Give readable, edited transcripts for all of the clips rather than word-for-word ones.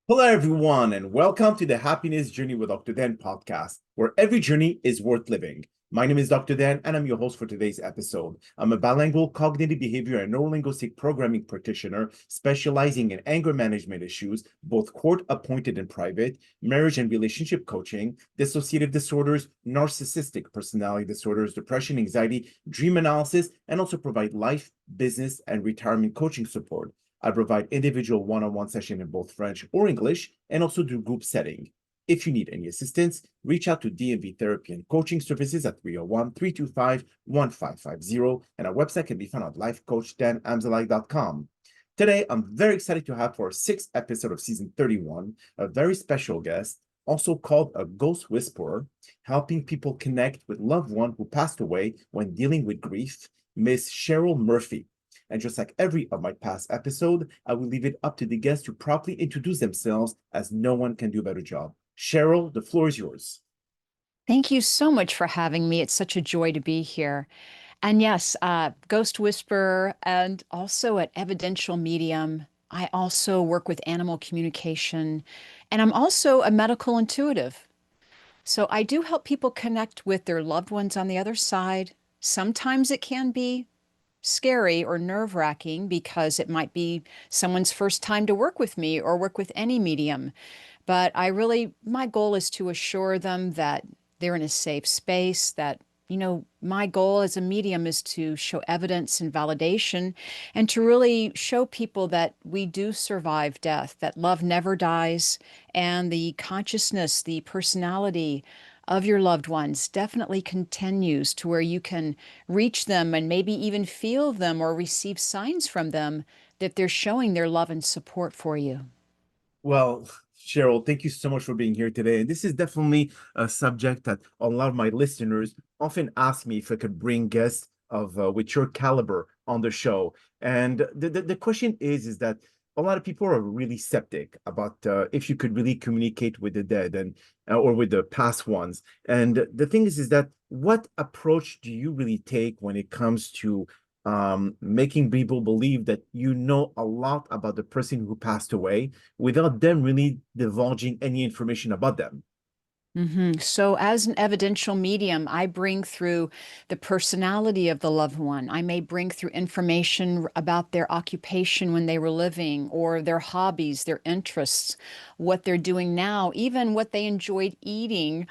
Hello, everyone, and welcome to the Happiness Journey with Dan podcast, where every journey is worth living. My name is Dr. Dan, and I'm your host for today's episode. I'm a bilingual cognitive behavior and neurolinguistic programming practitioner specializing in anger management issues, both court-appointed and private, marriage and relationship coaching, dissociative disorders, narcissistic personality disorders, depression, anxiety, dream analysis, and also provide life, business, and retirement coaching support. I provide individual one-on-one session in both French or English, and also do group setting. If you need any assistance, reach out to DMV Therapy and Coaching Services at 301-325-1550, and our website can be found at lifecoachddanamzallag.com. Today, I'm very excited to have for our sixth episode of season 31, a very special guest, also called a ghost whisperer, helping people connect with loved one who passed away when dealing with grief, Miss Cheryl Murphy. And just like every of my past episode, I will leave it up to the guests to properly introduce themselves, as no one can do a better job. Cheryl, the floor is yours. Thank you so much for having me. It's such a joy to be here. And yes, Ghost Whisperer, and also at EvidentialMedium. I also work with animal communication, and I'm also a medical intuitive. So I do help people connect with their loved ones on the other side. Sometimes it can be scary or nerve-wracking because it might be someone's first time to work with me or work with any medium. But my goal is to assure them that they're in a safe space, that, my goal as a medium is to show evidence and validation and to really show people that we do survive death, that love never dies, and the consciousness, the personality of your loved ones definitely continues to where you can reach them and maybe even feel them or receive signs from them that they're showing their love and support for you. Well, Cheryl, thank you so much for being here today. And this is definitely a subject that a lot of my listeners often ask me if I could bring guests of with your caliber on the show. And the question is that a lot of people are really skeptic about if you could really communicate with the dead and or with the past ones. And the thing is that what approach do you really take when it comes to making people believe that you know a lot about the person who passed away without them really divulging any information about them? So, as an evidential medium, I bring through the personality of the loved one. I may bring through information about their occupation when they were living, or their hobbies, their interests, what they're doing now, even what they enjoyed eating.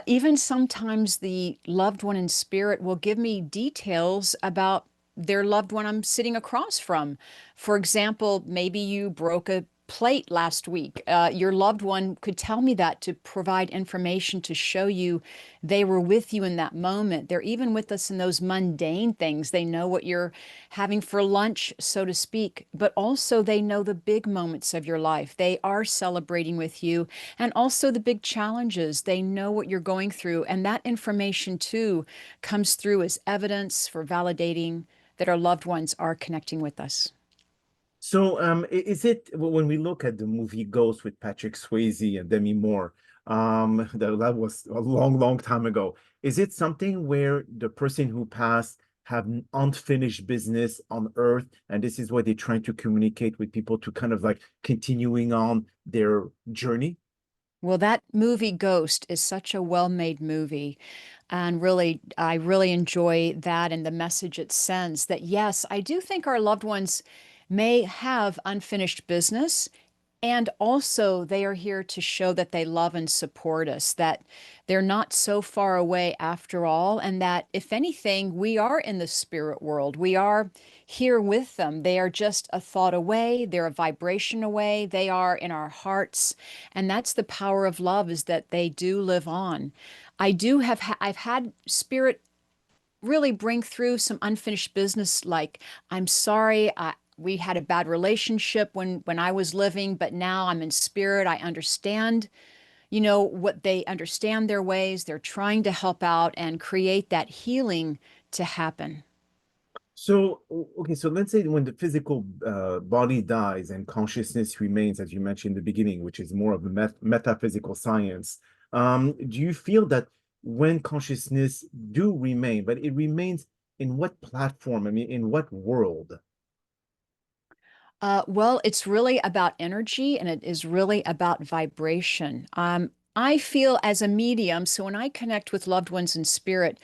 Even sometimes the loved one in spirit will give me details about their loved one I'm sitting across from. For example, maybe you broke a plate last week. Your loved one could tell me that to provide information to show you they were with you in that moment. They're even with us in those mundane things. They know what you're having for lunch, so to speak, but also they know the big moments of your life. They are celebrating with you, and also the big challenges. They know what you're going through, and that information too comes through as evidence for validating that our loved ones are connecting with us. So, is it when we look at the movie Ghost with Patrick Swayze and Demi Moore, that was a long, long time ago. Is it something where the person who passed have unfinished business on Earth, and this is what they're trying to communicate with people to kind of like continuing on their journey? Well, that movie Ghost is such a well-made movie. And really, I really enjoy that and the message it sends that, yes, I do think our loved ones may have unfinished business. And also, they are here to show that they love and support us, that they're not so far away after all, and that if anything, we are in the spirit world. We are here with them. They are just a thought away, they're a vibration away, they are in our hearts. And that's the power of love, is that they do live on. I've had spirit really bring through some unfinished business, like, I'm sorry, we had a bad relationship when I was living, but now I'm in spirit. I understand, what they understand their ways. They're trying to help out and create that healing to happen. So, okay, so let's say when the physical body dies and consciousness remains, as you mentioned in the beginning, which is more of a metaphysical science, do you feel that when consciousness do remain, but it remains in what platform? I mean, in what world? Well, it's really about energy and it is really about vibration. I feel as a medium, so when I connect with loved ones in spirit,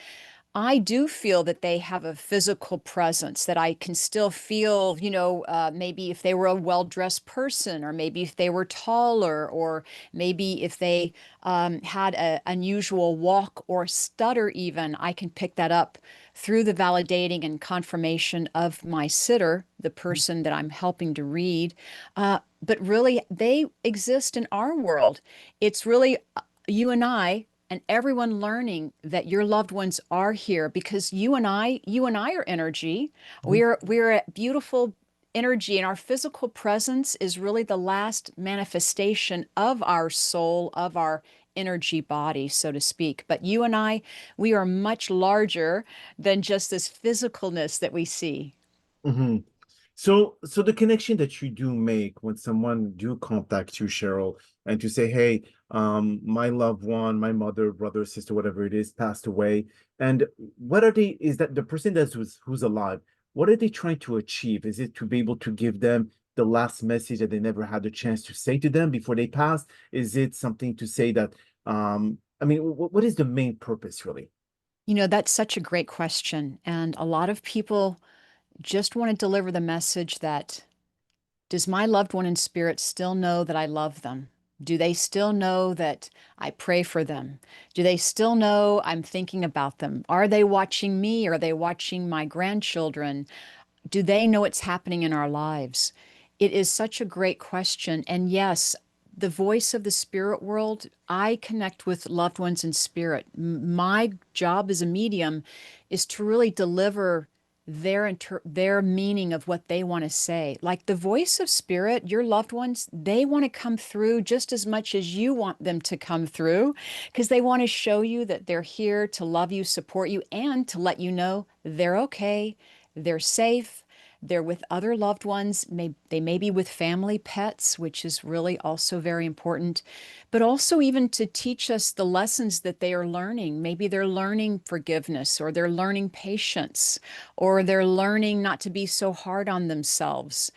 I do feel that they have a physical presence, that I can still feel, maybe if they were a well-dressed person, or maybe if they were taller, or maybe if they had an unusual walk or stutter, even, I can pick that up through the validating and confirmation of my sitter, the person that I'm helping to read. But really, they exist in our world. It's really you and I and everyone learning that your loved ones are here because you and I are energy. Mhm. We're a beautiful energy, and our physical presence is really the last manifestation of our soul, of our energy body, so to speak. But you and I, we are much larger than just this physicalness that we see. Mhm. So the connection that you do make when someone do contact you, Cheryl, and to say, hey, my loved one, my mother, brother, sister, whatever it is, passed away, and what are they, is that the person who's alive, what are they trying to achieve? Is it to be able to give them the last message that they never had a chance to say to them before they passed? Is it something to say that, I mean, what is the main purpose really? That's such a great question. And a lot of people just want to deliver the message that does my loved one in spirit still know that I love them? Do they still know that I pray for them? Do they still know I'm thinking about them? Are they watching me? Are they watching my grandchildren? Do they know what's happening in our lives? It is such a great question. And yes, the voice of the spirit world, I connect with loved ones in spirit. My job as a medium is to really deliver their meaning of what they want to say. Like the voice of spirit, your loved ones, they want to come through just as much as you want them to come through because they want to show you that they're here to love you, support you, and to let you know they're okay, they're safe, they're with other loved ones. They may be with family pets, which is really also very important, but also even to teach us the lessons that they are learning. Maybe they're learning forgiveness, or they're learning patience, or they're learning not to be so hard on themselves.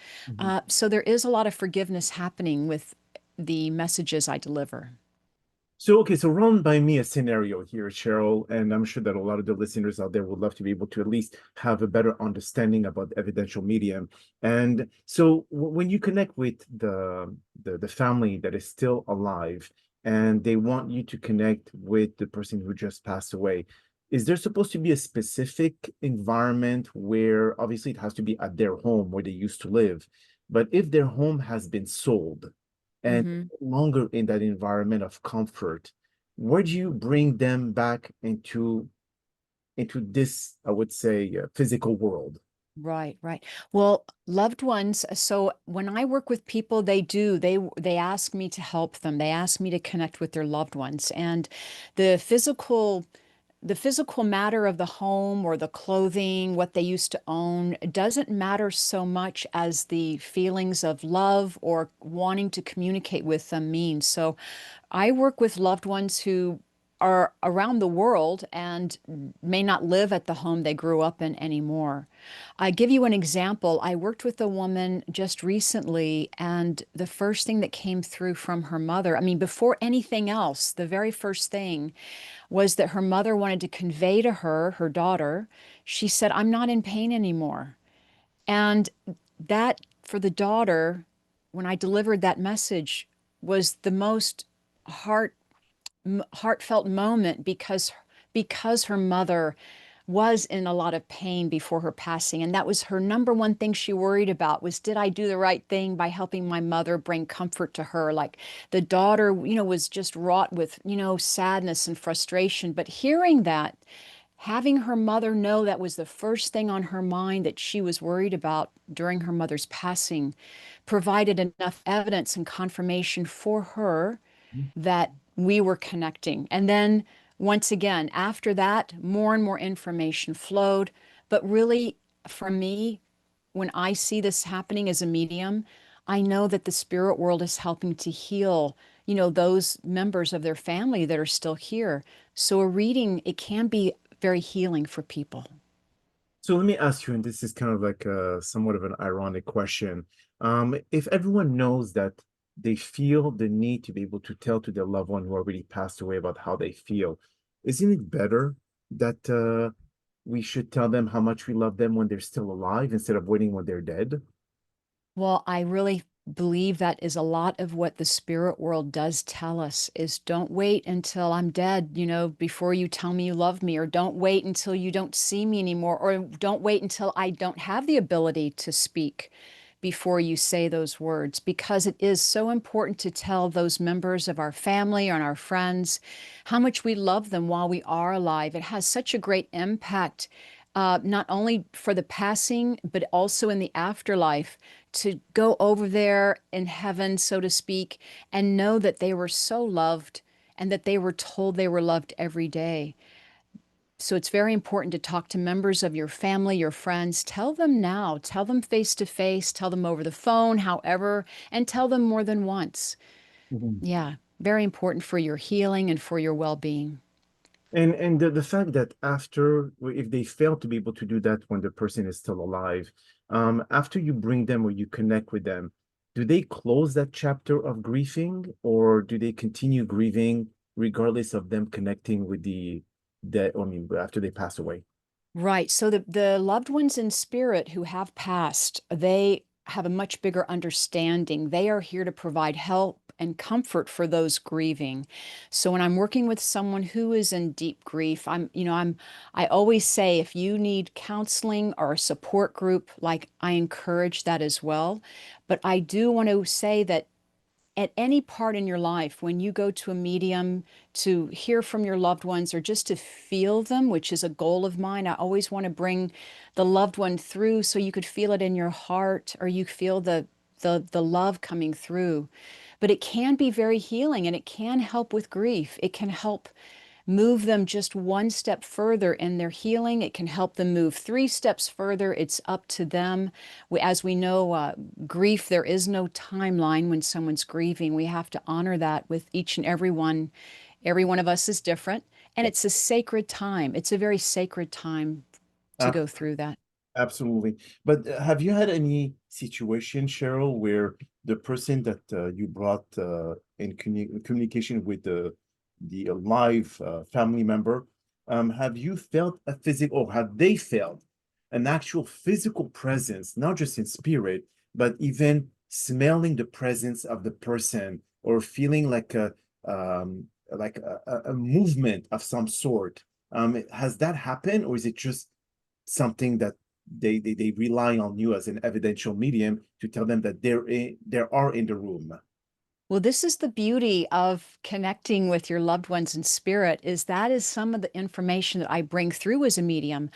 So there is a lot of forgiveness happening with the messages I deliver. So, okay, so run by me a scenario here, Cheryl, and I'm sure that a lot of the listeners out there would love to be able to at least have a better understanding about evidential medium. And so, when you connect with the family that is still alive, and they want you to connect with the person who just passed away, is there supposed to be a specific environment where obviously it has to be at their home where they used to live, but if their home has been sold? And Hmm. longer in that environment of comfort, where do you bring them back into this, I would say, physical world? Right, right. Well, loved ones, so when I work with people, they ask me to help them. They ask me to connect with their loved ones. And the physical the physical matter of the home or the clothing, what they used to own, doesn't matter so much as the feelings of love or wanting to communicate with them means. So I work with loved ones who are around the world and may not live at the home they grew up in anymore. I give you an example. I worked with a woman just recently, and the first thing that came through from her mother, I mean, before anything else, the very first thing was that her mother wanted to convey to her, her daughter, she said, I'm not in pain anymore. And that, for the daughter, when I delivered that message, was the most heart heartfelt moment because her mother was in a lot of pain before her passing, and that was her number one thing she worried about was, did I do the right thing by helping my mother, bring comfort to her? Like the daughter, was just wrought with, sadness and frustration, but hearing that, having her mother know that was the first thing on her mind that she was worried about during her mother's passing provided enough evidence and confirmation for her that we were connecting. And then once again, after that, more and more information flowed. But really, for me, when I see this happening as a medium, I know that the spirit world is helping to heal, those members of their family that are still here. So a reading, it can be very healing for people. So let me ask you, and this is kind of like somewhat of an ironic question. If everyone knows that they feel the need to be able to tell to their loved one who already passed away about how they feel, isn't it better that we should tell them how much we love them when they're still alive instead of waiting when they're dead? Well, I really believe that is a lot of what the spirit world does tell us is don't wait until I'm dead, before you tell me you love me, or don't wait until you don't see me anymore, or don't wait until I don't have the ability to speak before you say those words, because it is so important to tell those members of our family and our friends how much we love them while we are alive. It has such a great impact, not only for the passing, but also in the afterlife, to go over there in heaven, so to speak, and know that they were so loved and that they were told they were loved every day. So it's very important to talk to members of your family, your friends. Tell them now, tell them face to face, tell them over the phone, however, and tell them more than once. Mhm. Yeah, very important for your healing and for your well being. And the fact that after, if they fail to be able to do that when the person is still alive, after you bring them or you connect with them, do they close that chapter of grieving, or do they continue grieving regardless of them connecting with I mean, after they pass away? Right. So the loved ones in spirit who have passed, they have a much bigger understanding. They are here to provide help and comfort for those grieving. So when I'm working with someone who is in deep grief, I always say if you need counseling or a support group, like I encourage that as well. But I do want to say that at any part in your life, when you go to a medium to hear from your loved ones or just to feel them, which is a goal of mine, I always want to bring the loved one through so you could feel it in your heart or you feel the love coming through. But it can be very healing and it can help with grief. It can help move them just one step further in their healing. It can help them move three steps further. It's up to them. As we know, grief, there is no timeline when someone's grieving. We have to honor that with each and every one. Every one of us is different, and it's a sacred time. It's a very sacred time to Ab- go through that. Absolutely. But have you had any situation, Cheryl, where the person that you brought in communication with the live family member, have you felt a physical, or have they felt an actual physical presence, not just in spirit, but even smelling the presence of the person, or feeling like a movement of some sort? Has that happened, or is it just something that they rely on you as an evidential medium to tell them that there are in the room? Well, this is the beauty of connecting with your loved ones in spirit is that is some of the information that I bring through as a medium.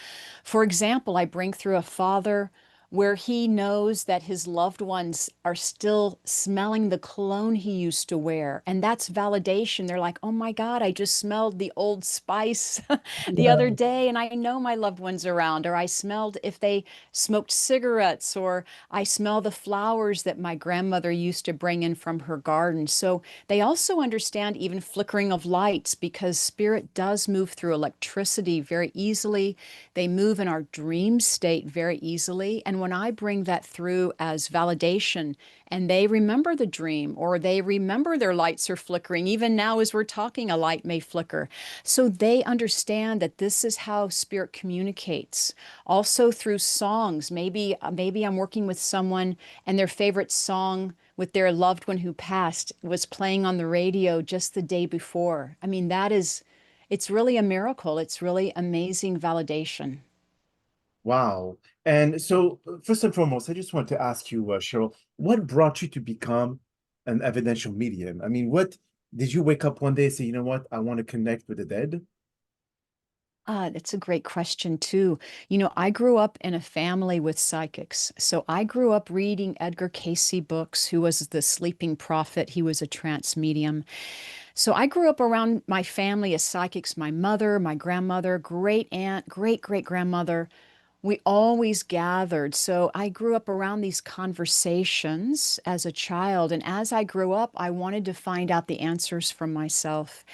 For example, I bring through a father where he knows that his loved ones are still smelling the cologne he used to wear. And that's validation. They're like, oh my God, I just smelled the Old Spice the other Yeah. day, and I know my loved ones around. Or I smelled if they smoked cigarettes, or I smell the flowers that my grandmother used to bring in from her garden. So they also understand even flickering of lights because spirit does move through electricity very easily. They move in our dream state very easily. And when I bring that through as validation and they remember the dream or they remember their lights are flickering, even now as we're talking, a light may flicker. So they understand that this is how spirit communicates. Also through songs. Maybe I'm working with someone and their favorite song with their loved one who passed was playing on the radio just the day before. I mean, it's really a miracle. It's really amazing validation. Wow. And so, first and foremost, I just want to ask you, Cheryl, what brought you to become an evidential medium? I mean, what did you wake up one day and say, you know what, I want to connect with the dead? That's a great question, too. I grew up in a family with psychics. So I grew up reading Edgar Cayce books, who was the sleeping prophet. He was a trance medium. So I grew up around my family as psychics, my mother, my grandmother, great aunt, great great grandmother. We always gathered. So I grew up around these conversations as a child. And as I grew up, I wanted to find out the answers for myself.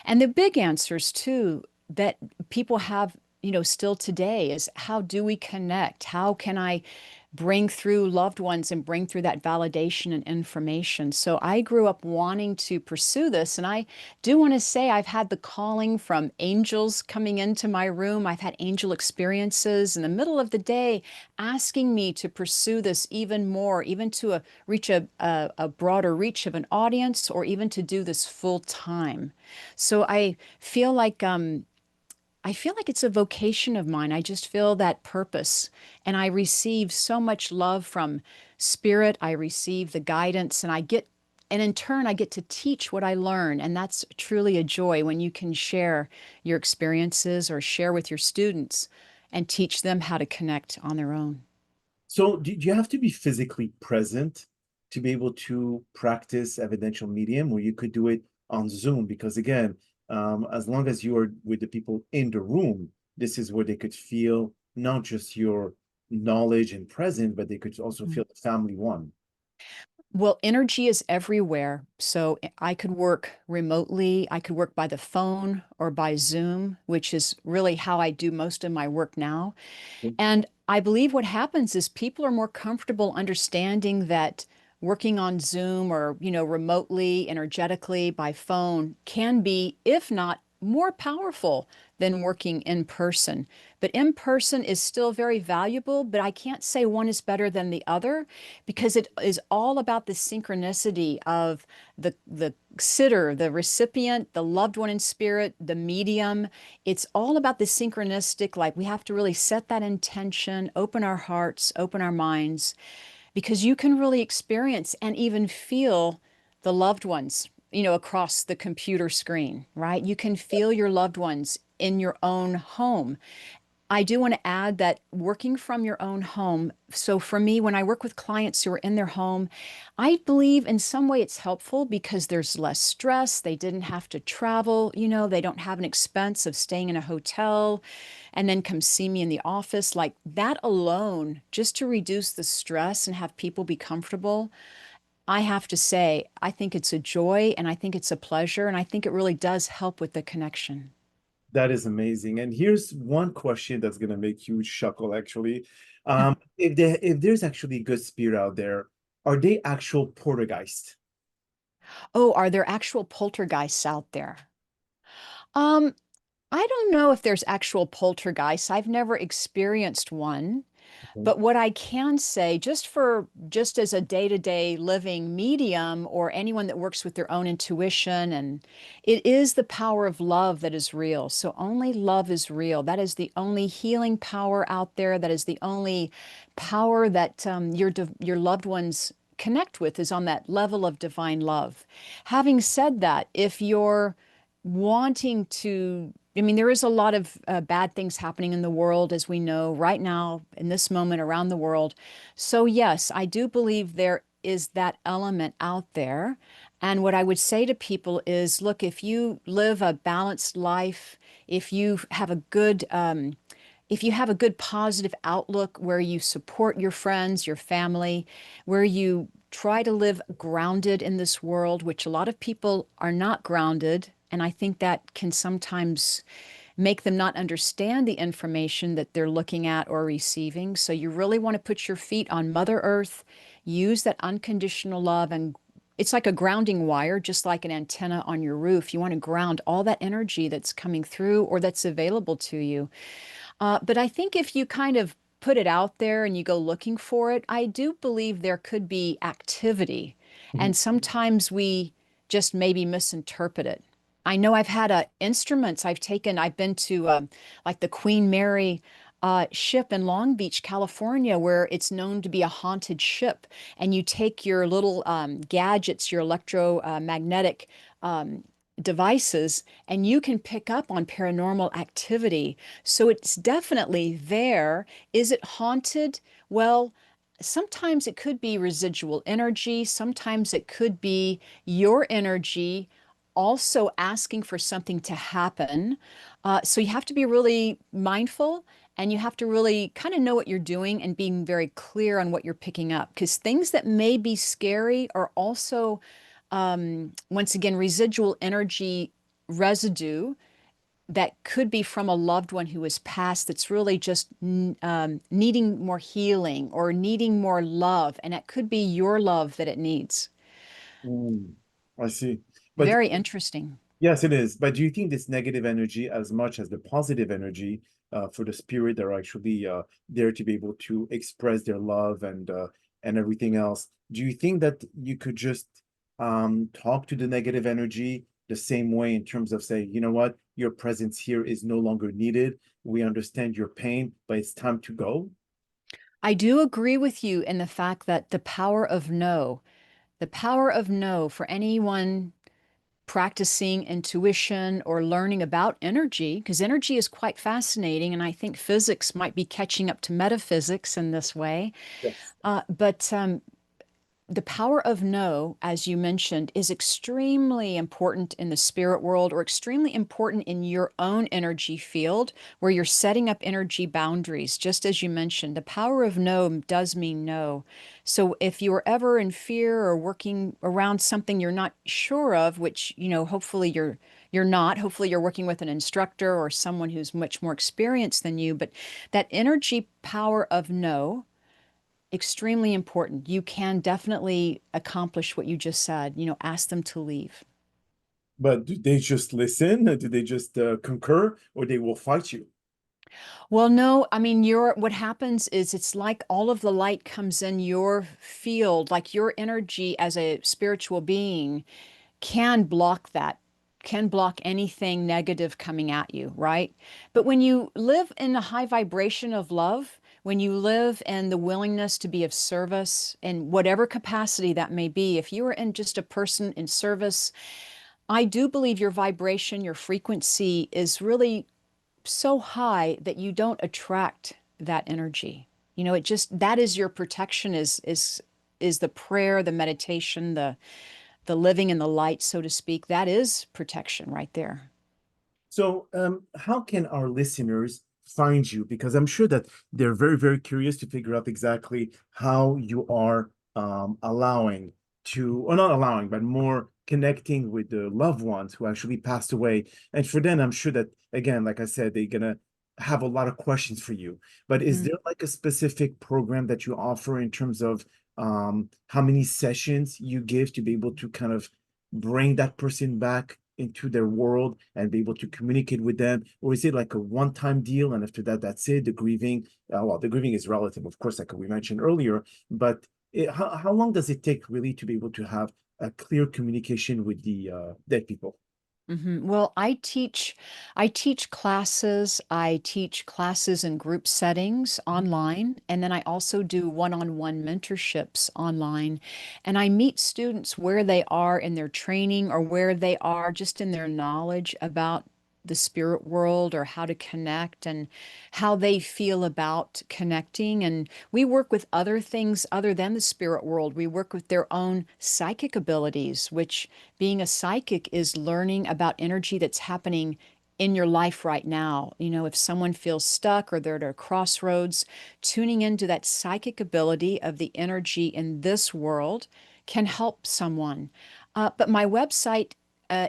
And the big answers, too, that people have, still today is how do we connect? How can I bring through loved ones and bring through that validation and information. So I grew up wanting to pursue this. And I do want to say I've had the calling from angels coming into my room. I've had angel experiences in the middle of the day asking me to pursue this even more, even to reach a broader reach of an audience, or even to do this full time. So I feel like it's a vocation of mine. I just feel that purpose. And I receive so much love from spirit. I receive the guidance, and in turn, I get to teach what I learn. And that's truly a joy when you can share your experiences or share with your students and teach them how to connect on their own. So do you have to be physically present to be able to practice evidential medium, or you could do it on Zoom? Because again, as long as you are with the people in the room, this is where they could feel not just your knowledge and present, but they could also feel the family one. Well, energy is everywhere. So I could work remotely. I could work by the phone or by Zoom, which is really how I do most of my work now. And I believe what happens is people are more comfortable understanding that working on Zoom or, remotely, energetically by phone can be, if not more powerful than working in person. But in person is still very valuable, but I can't say one is better than the other because it is all about the synchronicity of the sitter, the recipient, the loved one in spirit, the medium. It's all about the synchronistic, like we have to really set that intention, open our hearts, open our minds, because you can really experience and even feel the loved ones, across the computer screen, right? You can feel your loved ones in your own home. I do want to add that working from your own home. So for me, when I work with clients who are in their home, I believe in some way it's helpful because there's less stress. They didn't have to travel, they don't have an expense of staying in a hotel and then come see me in the office. Like that alone, just to reduce the stress and have people be comfortable, I have to say, I think it's a joy and I think it's a pleasure. And I think it really does help with the connection. That is amazing. And here's one question that's gonna make you chuckle, actually. If there's actually good spirit out there, are they actual poltergeist? Oh, are there actual poltergeists out there? Um, I don't know if there's actual poltergeists. I've never experienced one. Okay. But what I can say, just as a day-to-day living medium or anyone that works with their own intuition, and it is the power of love that is real. So only love is real. That is the only healing power out there. That is the only power that your loved ones connect with, is on that level of divine love. Having said that, if you're wanting to, I mean, there is a lot of bad things happening in the world, as we know right now, in this moment around the world. So, yes, I do believe there is that element out there. And what I would say to people is, look, if you live a balanced life, if you have a good, if you have a good positive outlook where you support your friends, your family, where you try to live grounded in this world, which a lot of people are not grounded. And I think that can sometimes make them not understand the information that they're looking at or receiving. So you really want to put your feet on Mother Earth, use that unconditional love, and it's like a grounding wire, just like an antenna on your roof. You want to ground all that energy that's coming through or that's available to you. But I think if you kind of put it out there and you go looking for it, I do believe there could be activity. Mhm. And sometimes we just maybe misinterpret it. I know I've had instruments I've been to like the Queen Mary ship in Long Beach, California, where it's known to be a haunted ship. And you take your little gadgets, your electromagnetic devices, and you can pick up on paranormal activity. So it's definitely there. Is it haunted? Well, sometimes it could be residual energy. Sometimes it could be your energy also asking for something to happen. So you have to be really mindful and you have to really kind of know what you're doing and being very clear on what you're picking up, because things that may be scary are also, once again, residual energy residue that could be from a loved one who has passed that's really just needing more healing or needing more love. And it could be your love that it needs. Mm, I see. But Very interesting. yes, it is. But do you think this negative energy, as much as the positive energy for the spirit that are actually there to be able to express their love and everything else, do you think that you could just talk to the negative energy the same way in terms of say, you know what, your presence here is no longer needed. We understand your pain, but it's time to go? I do agree with you in the fact that the power of no for anyone practicing intuition or learning about energy, because energy is quite fascinating. And I think physics might be catching up to metaphysics in this way. Yes. But the power of no, as you mentioned, is extremely important in the spirit world or extremely important in your own energy field where you're setting up energy boundaries. Just as you mentioned, the power of no does mean no. So if you're ever in fear or working around something you're not sure of, which, hopefully you're not, hopefully you're working with an instructor or someone who's much more experienced than you, but that energy power of no extremely important. You can definitely accomplish what you just said, ask them to leave. But do they just listen? Do they just concur, or they will fight you? Well, no, I mean, what happens is it's like all of the light comes in your field, like your energy as a spiritual being can block that, can block anything negative coming at you, right? But when you live in a high vibration of love, when you live in the willingness to be of service in whatever capacity that may be, if you are in just a person in service, I do believe your vibration, your frequency is really so high that you don't attract that energy. It just that is your protection is the prayer, the meditation, the living in the light, so to speak. That is protection right there. So, how can our listeners find you? Because I'm sure that they're very, very curious to figure out exactly how you are allowing to, or not allowing, but more connecting with the loved ones who actually passed away. And for them, I'm sure that, again, like I said, they're gonna have a lot of questions for you. But is Mhm. there like a specific program that you offer in terms of how many sessions you give to be able to kind of bring that person back into their world and be able to communicate with them? Or is it like a one-time deal and after that, that's it? The grieving, well, the grieving is relative, of course, like we mentioned earlier, but how long does it take really to be able to have a clear communication with the dead people? Well, I teach classes. I teach classes in group settings online, and then I also do one-on-one mentorships online. And I meet students where they are in their training or where they are just in their knowledge about the spirit world or how to connect and how they feel about connecting. And we work with other things other than the spirit world. We work with their own psychic abilities, which being a psychic is learning about energy that's happening in your life right now. If someone feels stuck or they're at a crossroads, tuning into that psychic ability of the energy in this world can help someone. But my website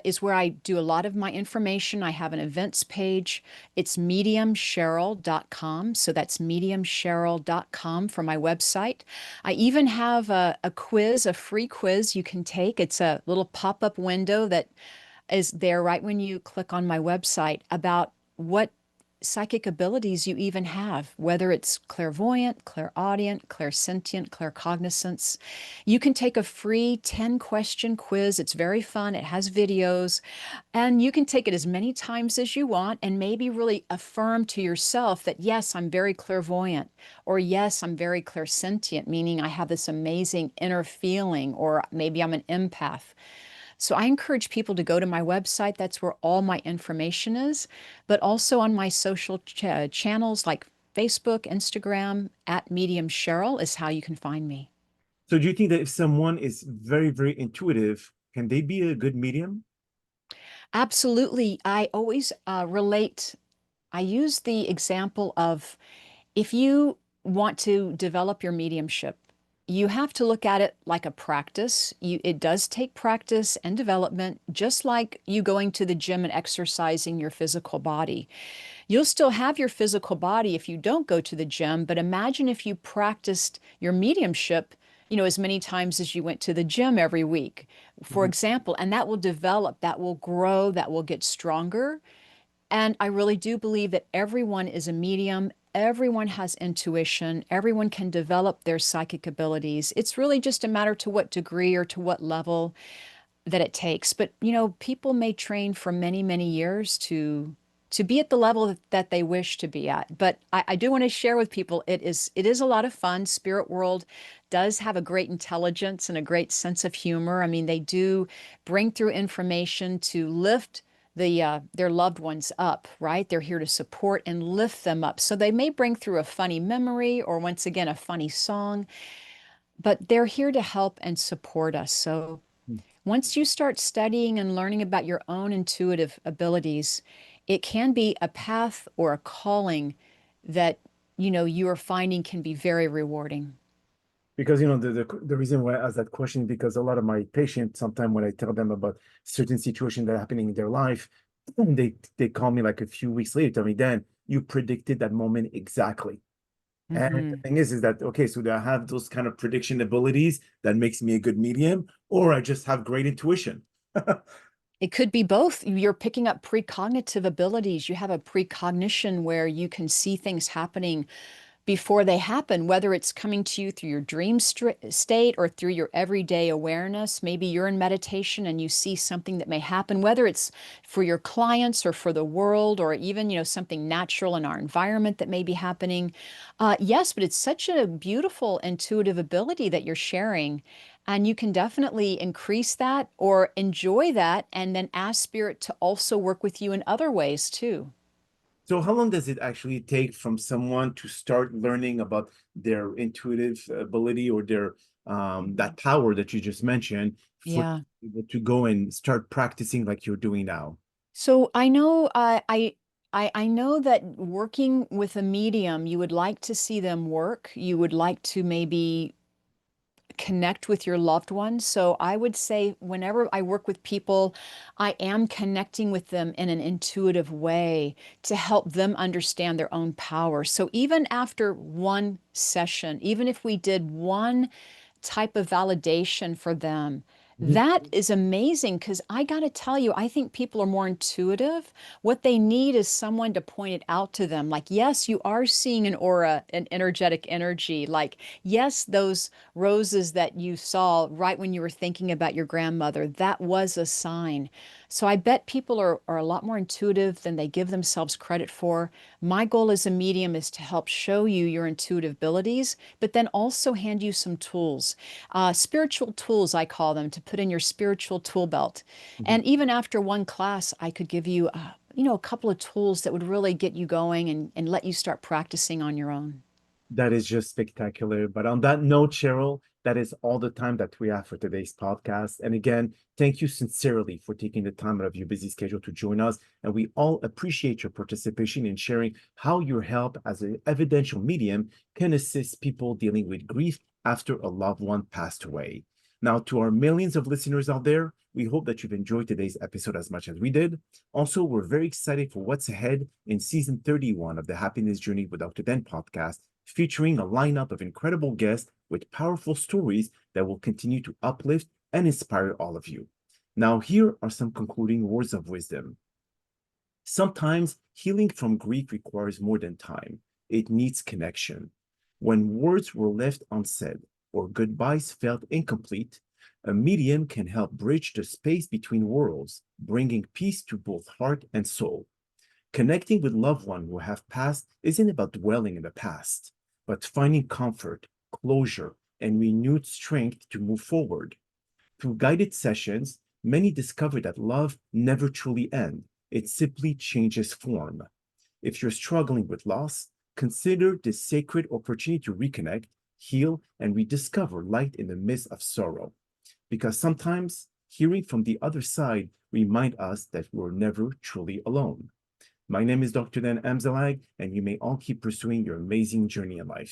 is where I do a lot of my information. I have an events page. It's mediumcheryl.com. So that's mediumcheryl.com for my website. I even have a quiz, a free quiz you can take. It's a little pop-up window that is there right when you click on my website about what psychic abilities you even have, whether it's clairvoyant, clairaudient, clairsentient, claircognizance. You can take a free 10-question quiz. It's very fun. It has videos, and you can take it as many times as you want and maybe really affirm to yourself that, yes, I'm very clairvoyant, or yes, I'm very clairsentient, meaning I have this amazing inner feeling, or maybe I'm an empath. So I encourage people to go to my website. That's where all my information is, but also on my social channels like Facebook, Instagram, at Medium Cheryl is how you can find me. So do you think that if someone is very, very intuitive, can they be a good medium? Absolutely. I always I use the example of if you want to develop your mediumship, you have to look at it like a practice. It does take practice and development, just like you going to the gym and exercising your physical body. You'll still have your physical body if you don't go to the gym, but imagine if you practiced your mediumship, as many times as you went to the gym every week, for Mhm. example, and that will develop, that will grow, that will get stronger. And I really do believe that everyone is a medium. Everyone has intuition. Everyone can develop their psychic abilities. It's really just a matter to what degree or to what level that it takes. But, people may train for many, many years to be at the level that they wish to be at. But I do want to share with people it is a lot of fun. Spirit world does have a great intelligence and a great sense of humor. I mean, they do bring through information to lift their loved ones up, right? They're here to support and lift them up. So they may bring through a funny memory or once again a funny song, but they're here to help and support us. So once you start studying and learning about your own intuitive abilities, it can be a path or a calling that you are finding can be very rewarding. Because the reason why I ask that question is because a lot of my patients, sometimes when I tell them about certain situations that are happening in their life, they call me like a few weeks later, tell me, Dan, you predicted that moment exactly. And the Hmm. thing is that okay, so do I have those kind of prediction abilities that makes me a good medium, or I just have great intuition? It could be both. You're picking up precognitive abilities. You have a precognition where you can see things happening before they happen, whether it's coming to you through your dream state or through your everyday awareness. Maybe you're in meditation and you see something that may happen, whether it's for your clients or for the world, or even, something natural in our environment that may be happening. Yes, but it's such a beautiful intuitive ability that you're sharing. And you can definitely increase that or enjoy that and then ask spirit to also work with you in other ways too. So how long does it actually take from someone to start learning about their intuitive ability or their that power that you just mentioned for Yeah. people to go and start practicing like you're doing now? So I know I know that working with a medium, you would like to see them work. You would like to maybe connect with your loved ones. So I would say whenever I work with people, I am connecting with them in an intuitive way to help them understand their own power. So even after one session, even if we did one type of validation for them. Mhm. That is amazing because I got to tell you, I think people are more intuitive. What they need is someone to point it out to them. Like, yes, you are seeing an aura, an energetic energy. Like, yes, those roses that you saw right when you were thinking about your grandmother, that was a sign. So I bet people are a lot more intuitive than they give themselves credit for. My goal as a medium is to help show you your intuitive abilities, but then also hand you some tools, spiritual tools, I call them, to put in your spiritual tool belt. Mhm. And even after one class, I could give you, a couple of tools that would really get you going and let you start practicing on your own. That is just spectacular. But on that note, Cheryl, that is all the time that we have for today's podcast. And again, thank you sincerely for taking the time out of your busy schedule to join us. And we all appreciate your participation in sharing how your help as an evidential medium can assist people dealing with grief after a loved one passed away. Now, to our millions of listeners out there, we hope that you've enjoyed today's episode as much as we did. Also, we're very excited for what's ahead in season 31 of the Happiness Journey with Dr. Dan podcast, featuring a lineup of incredible guests with powerful stories that will continue to uplift and inspire all of you. Now, here are some concluding words of wisdom. Sometimes healing from grief requires more than time, it needs connection. When words were left unsaid or goodbyes felt incomplete, a medium can help bridge the space between worlds, bringing peace to both heart and soul. Connecting with loved ones who have passed isn't about dwelling in the past, but finding comfort, closure, and renewed strength to move forward. Through guided sessions, many discover that love never truly ends, it simply changes form. If you're struggling with loss, consider this sacred opportunity to reconnect, heal, and rediscover light in the midst of sorrow. Because sometimes hearing from the other side reminds us that we're never truly alone. My name is Dr. Dan Amzallag, and you may all keep pursuing your amazing journey in life.